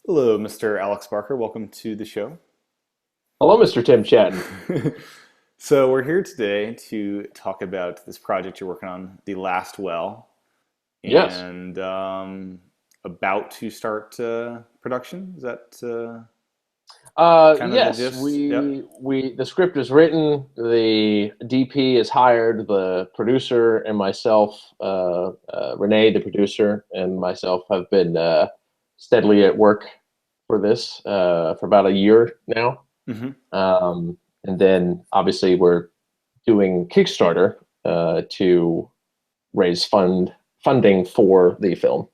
Hello, Mr. Alex Barker. Welcome to the show. Hello, Mr. Tim Chatton. So, we're here today to talk about this project you're working on, The Last Well, Yes. and about to start production. Is that kind of the Yes, gist? Yep. the script is written, the DP is hired, the producer and myself, Renee, the producer, and myself have been steadily at work for this for about a year now. Hmm. And then obviously we're doing Kickstarter to raise funding for the film.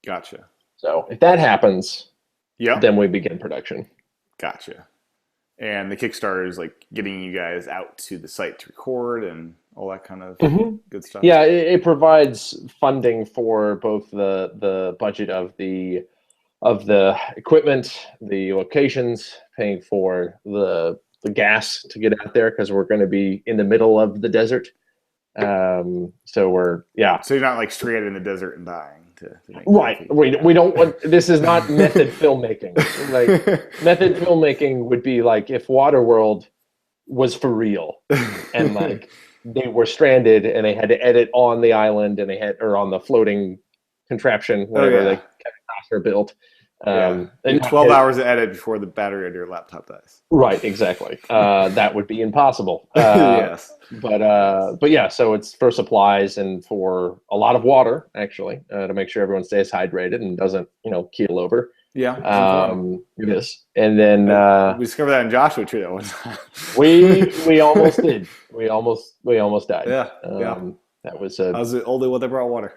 Gotcha. So if that happens, Yep. then we begin production. Gotcha. And the Kickstarter is like getting you guys out to the site to record and all that kind of hmm good stuff. Yeah, it provides funding for both the budget of the equipment, the locations, paying for the gas to get out there because we're going to be in the middle of the desert. So we're yeah. So you're not like straight in the desert and dying to make Right. the We yeah. don't want this is not method filmmaking. Like method filmmaking would be like if Waterworld was for real and like they were stranded and they had to edit on the island and they had or on the floating contraption, Oh whatever they yeah. Kevin Costner built. Yeah. You And have not 12 edit, hours to edit before the battery on your laptop dies. right, exactly. That would be impossible. Yes. But yeah, so it's for supplies and for a lot of water actually to make sure everyone stays hydrated and doesn't keel over. Yeah, it's important. It is, and then We discovered that in Joshua Tree that one time. we almost did. We almost died. Yeah, yeah. That was I a was the only one that brought water.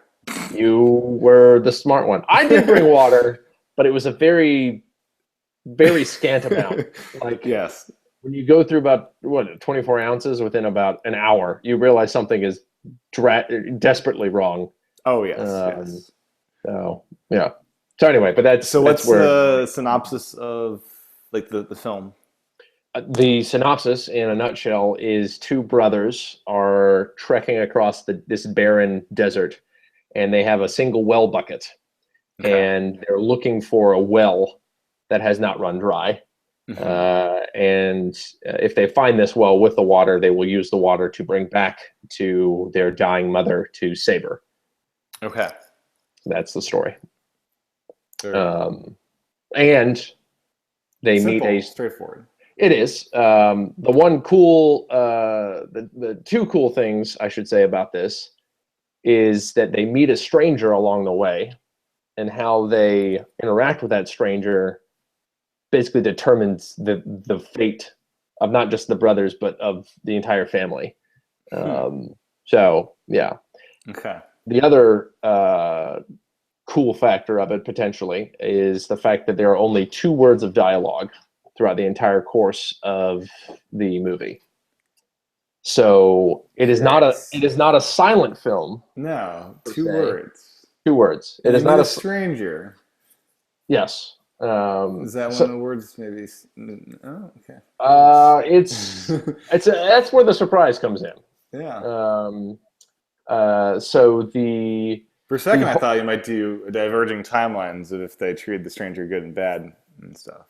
you were the smart one. I did bring water, but it was a very scant amount. Like Yes. when you go through about 24 ounces within about an hour, you realize something is desperately wrong. Oh, yes, Um, yes. so yeah. So anyway, but So that's what's where the synopsis of like the film? the synopsis in a nutshell is two brothers are trekking across this barren desert, and they have a single well bucket, Okay. and they're looking for a well that has not run dry. Hmm. And if they find this well with the water, they will use the water to bring back to their dying mother to save her. Okay. That's the story. Very cool. Um, and they meet a. Simple, straightforward. It is the one cool. The two cool things I should say about this is that they meet a stranger along the way, and how they interact with that stranger basically determines the fate of not just the brothers but of the entire family. Hmm. So yeah, Okay. the other cool factor of it potentially is the fact that there are only two words of dialogue throughout the entire course of the movie. So Curious. it is not a silent film No, per two se. words. Two words. It And they is meet not a a stranger. yes. Is that one of So the words? Maybe. Oh, okay. Curious. that's where the surprise comes in. Yeah. So the For a the second, I thought you might do diverging timelines of if they treated the stranger good and bad and stuff.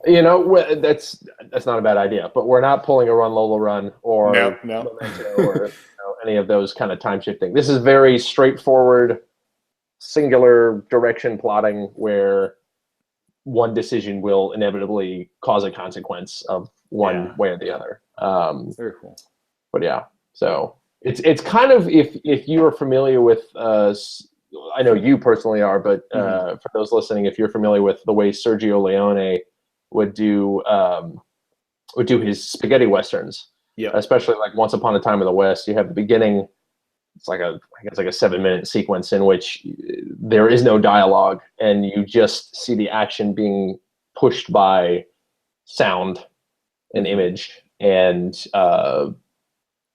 that's not a bad idea, but we're not pulling a Run Lola Run No, or no. Memento or any of those kind of time shifting. This is very straightforward, singular direction plotting where one decision will inevitably cause a consequence of one Yeah. way or the other. Very cool. But yeah, so it's kind of if you are familiar with I know you personally are, but Hmm. for those listening, if you're familiar with the way Sergio Leone would do um, would do his spaghetti westerns, Yep. especially like Once Upon a Time in the West, you have the beginning. It's like I guess like a 7 minute sequence in which there is no dialogue and you just see the action being pushed by sound and Hmm. image and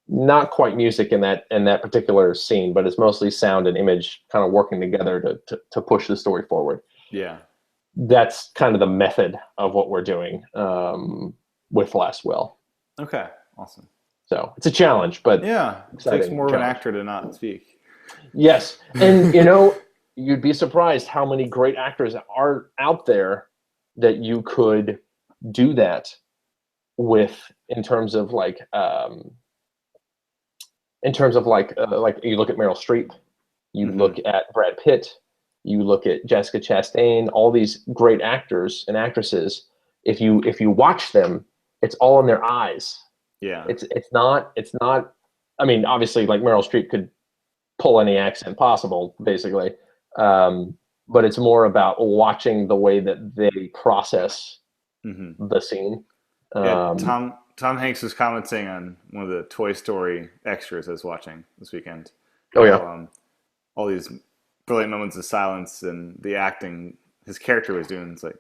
not quite music in that particular scene, but it's mostly sound and image kind of working together to push the story forward. Yeah. That's kind of the method of what we're doing with Last Will. Okay. Awesome. So it's a challenge, but Yeah. It takes exciting more of an challenge. actor to not speak. Yes, and you'd be surprised how many great actors are out there that you could do that with, in terms of like you look at Meryl Streep, you Mm-hmm. look at Brad Pitt, you look at Jessica Chastain, all these great actors and actresses. If you watch them, it's all in their eyes. Yeah. It's not. I mean, obviously, like Meryl Streep could pull any accent possible, basically. But it's more about watching the way that they process Mm-hmm. the scene. Yeah. Um, Tom Hanks was commenting on one of the Toy Story extras I was watching this weekend. oh How yeah, all these brilliant moments of silence and the acting his character was doing. It's like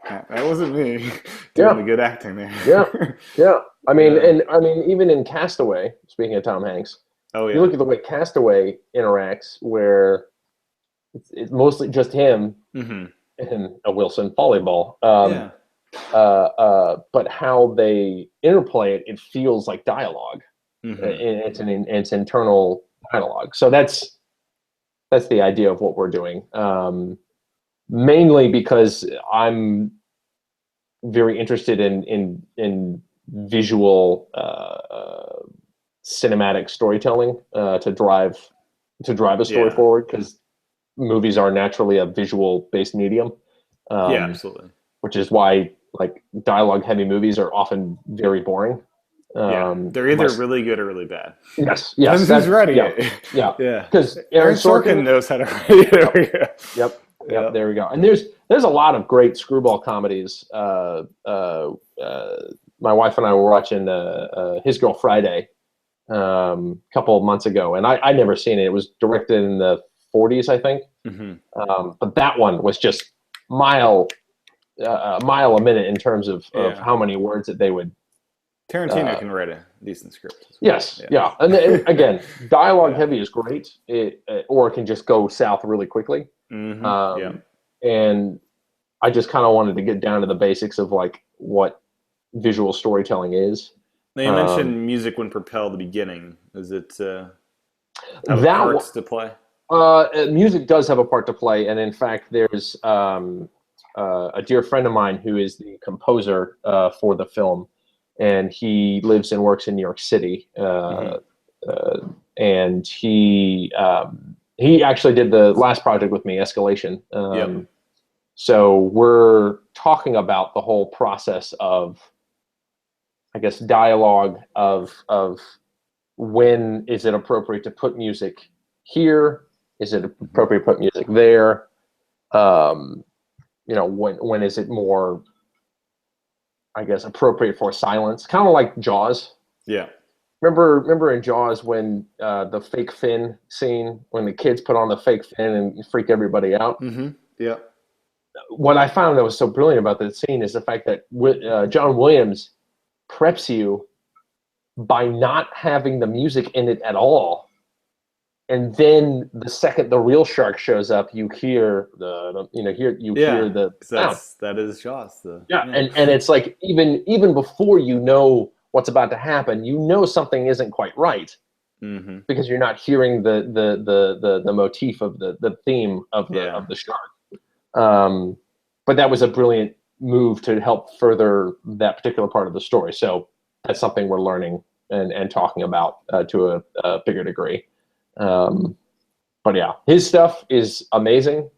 that wasn't me doing yeah, the good acting yeah, there. yeah. I mean, Yeah. and I mean, even in Castaway, speaking of Tom Hanks, Oh you yeah. look at the way Castaway interacts, where it's mostly just him Mm-hmm. and a Wilson volleyball. Yeah. But how they interplay it, it feels like dialogue. Mm-hmm. It's internal dialogue. So that's the idea of what we're doing. Mainly because I'm very interested in visual cinematic storytelling to drive a story Yeah. forward, because movies are naturally a visual based medium, Yeah. um, Absolutely. which is why like dialogue heavy movies are often very boring. Yeah. They're either Unless really good or really bad. yes, Depends who's that writing yeah, it. yeah, Yeah. because Aaron Aaron Sorkin Sorkin. knows how to write. There Yep, we go. yep, yep. Yeah. There we go. And there's a lot of great screwball comedies. My wife and I were watching His Girl Friday a couple of months ago, and I never seen it. It was directed in the 40s, I think. Mm-hmm. But that one was just mile a mile a minute in terms of Yeah. how many words that they would. Tarantino Uh, can write a decent script as well. yes, Yeah. yeah, and again, dialogue Yeah. heavy is great. Or it can just go south really quickly. Mm-hmm. Yeah. Um, and I just kind of wanted to get down to the basics of like what visual storytelling is. Now you Um, mentioned music when propel the beginning. Does it have that parts to play? music does have a part to play, and in fact, there's a dear friend of mine who is the composer for the film, and he lives and works in New York City. Mm-hmm. And he actually did the last project with me, Escalation. Yep. So we're talking about the whole process of, I guess, dialogue of when is it appropriate to put music here? Is it Mm-hmm. appropriate to put music there? Um, when is it more, I guess, appropriate for silence? Kind of like Jaws. Yeah. Remember in Jaws when the fake fin scene, when the kids put on the fake fin and freak everybody out. Mm-hmm. Yep. What I found that was so brilliant about that scene is the fact that John Williams preps you by not having the music in it at all. And then the second the real shark shows up, you hear Yeah. the 'Cause sound. that is Jaws. Yeah, Yeah. and it's like even before you know what's about to happen, you know something isn't quite right, Mm-hmm. because you're not hearing the motif of the theme Yeah. of the shark. Um, but that was a brilliant move to help further that particular part of the story. So that's something we're learning and talking about to a bigger degree. Um, but yeah, his stuff is amazing.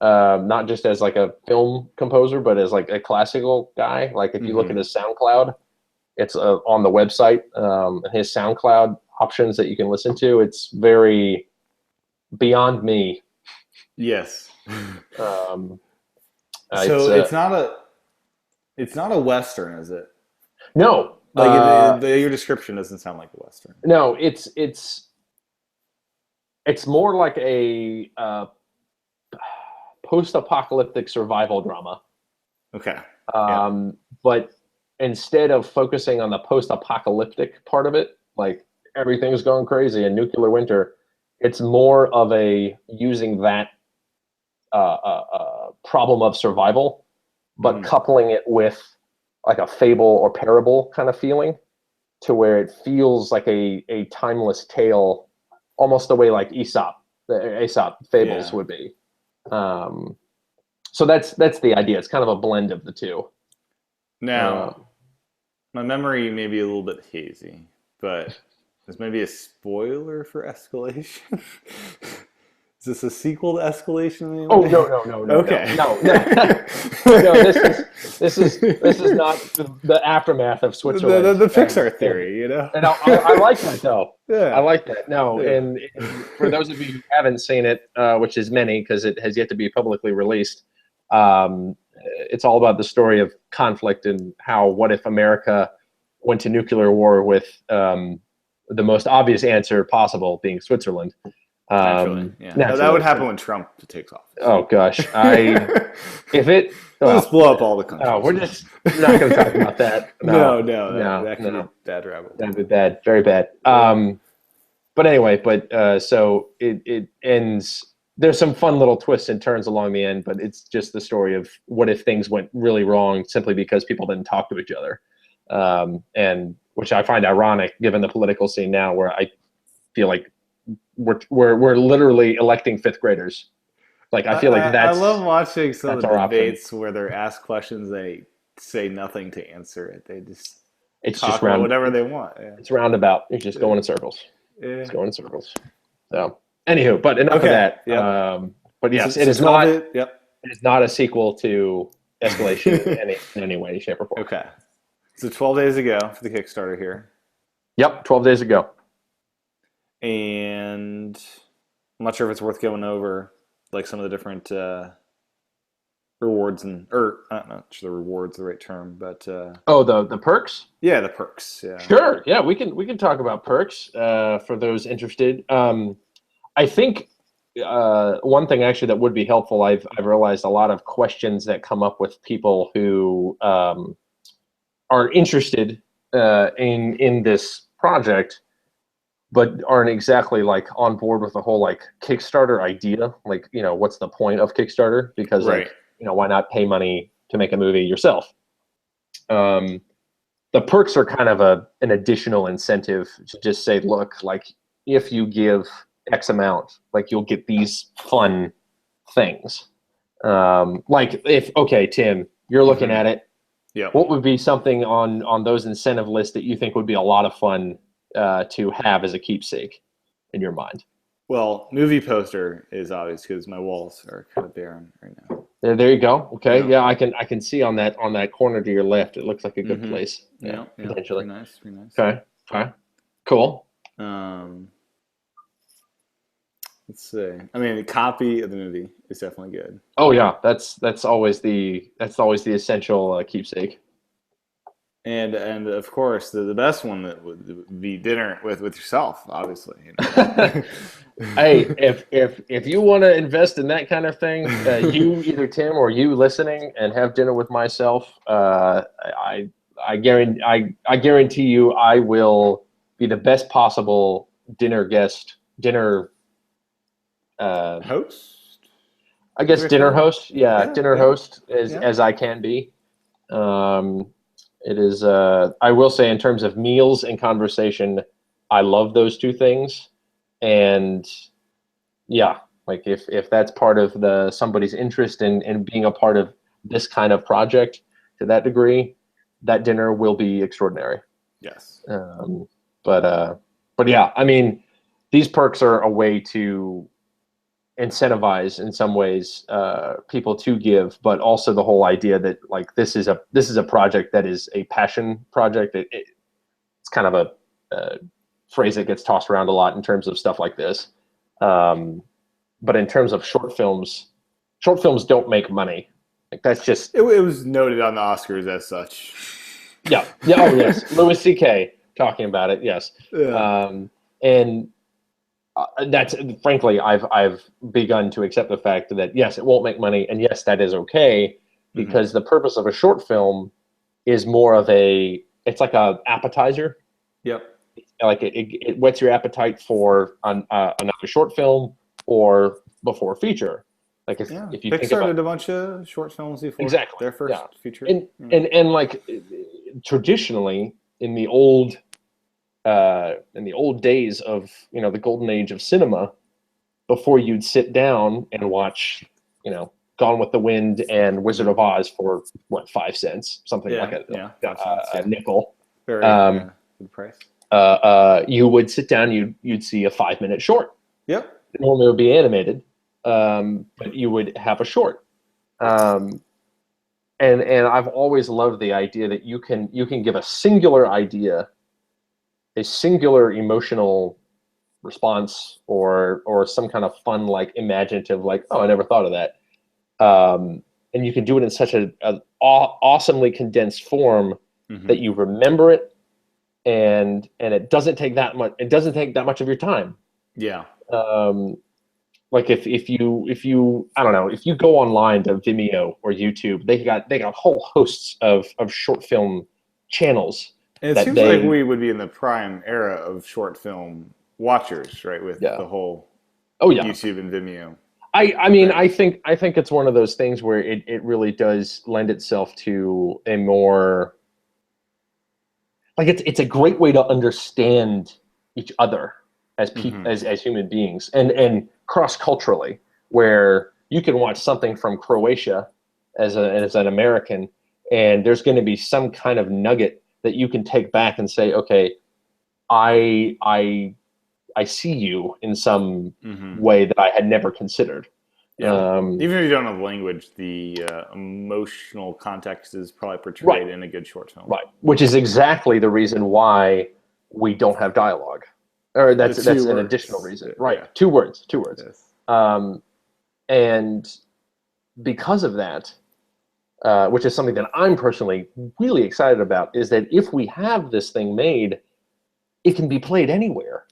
Not just as like a film composer, but as like a classical guy. Like if you look Mm-hmm. at his SoundCloud, it's on the website. His SoundCloud options that you can listen to. It's very beyond me. Yes. Um, So it's not a western, is it? no, Like your description doesn't sound like a western. no, it's more like a post-apocalyptic survival drama. Okay. Yeah. But instead of focusing on the post-apocalyptic part of it, like everything's going crazy and nuclear winter, it's more of a using that problem of survival, but Mm-hmm. coupling it with like a fable or parable kind of feeling, to where it feels like a timeless tale, almost the way like the Aesop fables Yeah. would be. Um, So that's the idea. It's kind of a blend of the two. Now, my memory may be a little bit hazy, but this may be a spoiler for Escalation. Is this a sequel to Escalation in any Oh way? no Okay. no no. This is not the aftermath of Switzerland. The Pixar theory, you know? And I like that though. I Yeah. like that. No, Yeah. and for those of you who haven't seen it, which is many because it has yet to be publicly released, it's all about the story of conflict and how what if America went to nuclear war with the most obvious answer possible being Switzerland. Naturally. Yeah. Naturally. That would happen when Trump takes office. Oh gosh, if it We'll just blow up all the countries. we're not going to talk about that. No, that could be bad rabbit. That'd be bad, very bad. But anyway, so it ends. There's some fun little twists and turns along the end, but it's just the story of what if things went really wrong simply because people didn't talk to each other, and which I find ironic given the political scene now, where I feel like we're literally electing fifth graders. Like I feel like I love watching some of the debates option. where they're asked questions, they say nothing to answer it. They just it's talk just about whatever they want. Yeah. It's roundabout. You're just going in circles. Yeah. It's going in circles. So, anywho, but enough of that. Yep. But yes, So it is not. Yep. It is not a sequel to Escalation in any way, shape, or form. Okay. So 12 days ago for the Kickstarter here. Yep, 12 days ago. And I'm not sure if it's worth going over like some of the different rewards I'm not sure the reward's the right term, but the perks? Yeah, the perks. Yeah. Sure. Yeah, we can talk about perks for those interested. I think one thing actually that would be helpful. I've realized a lot of questions that come up with people who are interested in this project, but aren't exactly like on board with the whole like Kickstarter idea. Like, what's the point of Kickstarter? Because right. Why not pay money to make a movie yourself? The perks are kind of an additional incentive to just say, look, like if you give X amount, like you'll get these fun things. Like Tim, you're looking at it. Yeah. What would be something on those incentive lists that you think would be a lot of fun to have as a keepsake in your mind? Well, movie poster is obvious because my walls are kind of barren right now. There you go. Okay, yeah, I can see on that corner to your left. It looks like a good place. Yeah, potentially. Pretty nice. Okay, cool. Let's see. I mean, a copy of the movie is definitely good. Oh yeah, that's always the essential keepsake. And of course, the best one that would be dinner with yourself, obviously. Hey, if you want to invest in that kind of thing, you either Tim or you listening and have dinner with myself, I guarantee you I will be the best possible dinner host. I guess dinner host. Yeah, dinner host as I can be. It is. I will say, in terms of meals and conversation, I love those two things. And yeah, like if that's part of somebody's interest in being a part of this kind of project to that degree, that dinner will be extraordinary. Yes. But yeah, I mean, these perks are a way to incentivize in some ways people to give, but also the whole idea that like this is a project that is a passion project. It's kind of a phrase that gets tossed around a lot in terms of stuff like this, but in terms of short films don't make money. Like that's just it was noted on the Oscars as such. Yeah. Oh yes, Louis C.K. talking about it. Yes. Yeah. And that's frankly, I've begun to accept the fact that yes, it won't make money, and yes, that is okay, because the purpose of a short film is more of it's like a appetizer. Yep. Like it whets your appetite for another short film or before a feature. Like if you Pixar think about did a bunch of short films before exactly their first feature, and like traditionally in the old days of the golden age of cinema, before you'd sit down and watch Gone with the Wind and Wizard of Oz for what, 5 cents, something like 5 cents, a nickel. Very good price. You would sit down, you'd see a 5-minute short. Yep. Normally it would be animated, but you would have a short. And I've always loved the idea that you can give a singular idea, a singular emotional response, or some kind of fun, like imaginative, like, oh, I never thought of that. And you can do it in such an awesomely condensed form that you remember it, and it doesn't take that much. It doesn't take that much of your time. Yeah. Like if you I don't know, if you go online to Vimeo or YouTube, they got whole hosts of short film channels. And it seems like we would be in the prime era of short film watchers, right? With the whole YouTube and Vimeo. I mean, I think it's one of those things where it really does lend itself to a more, like, it's a great way to understand each other as people, as human beings, and cross-culturally, where you can watch something from Croatia as an American, and there's going to be some kind of nugget that you can take back and say, okay, I see you in some way that I had never considered. Yeah. Even if you don't know the language, the emotional context is probably portrayed in a good short film. Right, which is exactly the reason why we don't have dialogue. Or that's an additional reason. Right, yeah. Two words. Yes. And because of that, which is something that I'm personally really excited about, is that if we have this thing made, it can be played anywhere.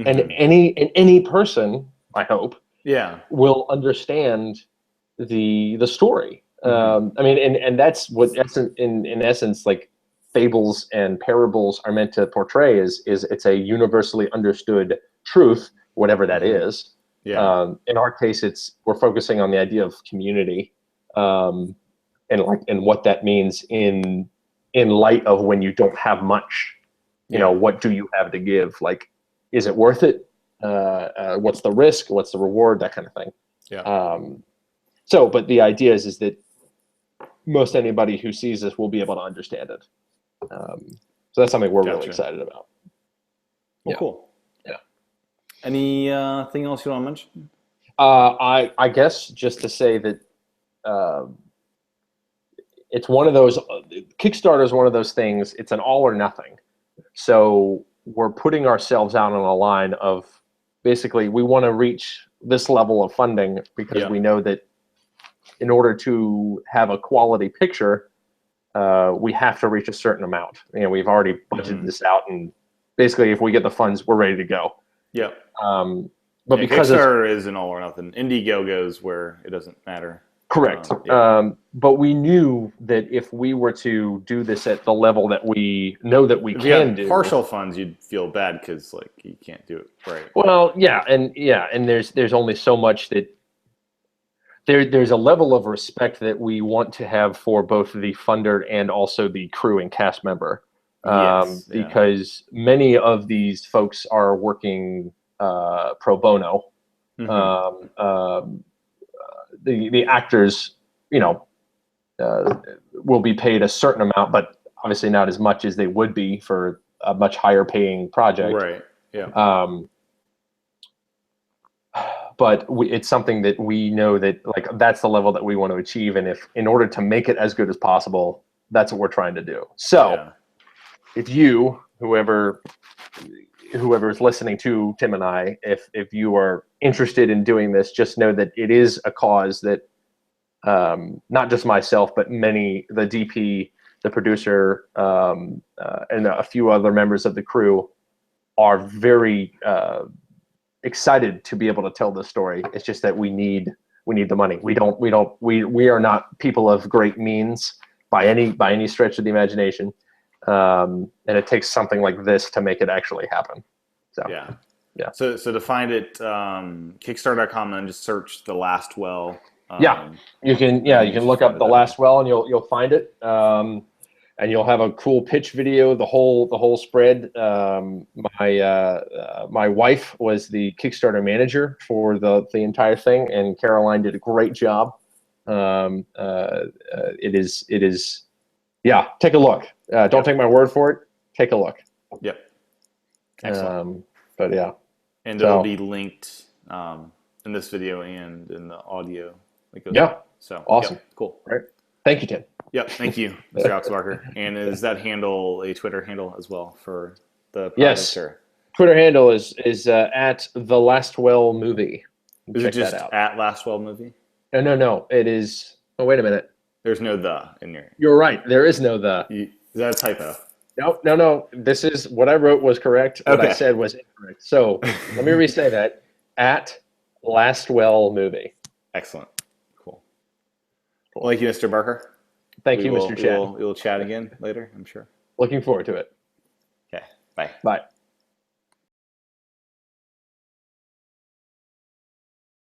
And any person, I hope, will understand the story. I mean, and that's what in essence, like, fables and parables are meant to portray, is it's a universally understood truth, whatever that is. Yeah. In our case, we're focusing on the idea of community, and what that means in light of when you don't have much. You know, what do you have to give? Like, is it worth it? What's the risk? What's the reward? That kind of thing. Yeah. But the idea is that most anybody who sees this will be able to understand it. So that's something we're really excited about. Well, cool. Yeah. Anything else you want to mention? I guess just to say that it's one of those. Kickstarter is one of those things. It's an all or nothing. So we're putting ourselves out on a line of, basically, we want to reach this level of funding because we know that in order to have a quality picture, we have to reach a certain amount. You know, we've already budgeted this out, and basically, if we get the funds, we're ready to go. Yeah. But because Kickstarter is an all or nothing. Indiegogo's where it doesn't matter. Correct. But we knew that if we were to do this at the level that we know that we can do, partial funds, you'd feel bad because, like, you can't do it right. Well, and there's only so much that there's a level of respect that we want to have for both the funder and also the crew and cast member, because many of these folks are working pro bono. The actors, will be paid a certain amount, but obviously not as much as they would be for a much higher paying project. Right. Yeah. But it's something that we know that, like, that's the level that we want to achieve, and if in order to make it as good as possible, that's what we're trying to do. So, if you, whoever is listening to Tim and I, if you are interested in doing this, just know that it is a cause that not just myself, but many, the DP, the producer, and a few other members of the crew are very excited to be able to tell this story. It's just that we need the money. We are not people of great means by any stretch of the imagination. And it takes something like this to make it actually happen. So yeah. So to find it, Kickstarter.com, and then just search The Last Well. You can look up The Last Well, and you'll find it. And you'll have a cool pitch video, the whole spread. My wife was the Kickstarter manager for the entire thing, and Caroline did a great job. It is. Yeah, take a look. Don't take my word for it. Take a look. Yep. Excellent. But yeah. And it'll be linked in this video and in the audio. Yeah. So awesome. Yep, cool. Right. Thank you, Tim. Yep. Thank you, Mr. Alex Barker. And is that handle a Twitter handle as well for the project? Yes. Or? Twitter handle is at the Lastwell Movie. Is Check it just that out. at Lastwell Movie? No. It is. Oh, wait a minute. There's no the in your. You're right. There is no the. Is that a typo? No. This is what I wrote was correct. What I said was incorrect. So let me re-say that. At Lastwell Movie. Excellent. Cool. Well, thank you, Mr. Barker. Thank you, Mr. Chad. We will chat again later, I'm sure. Looking forward to it. Okay. Bye. Bye.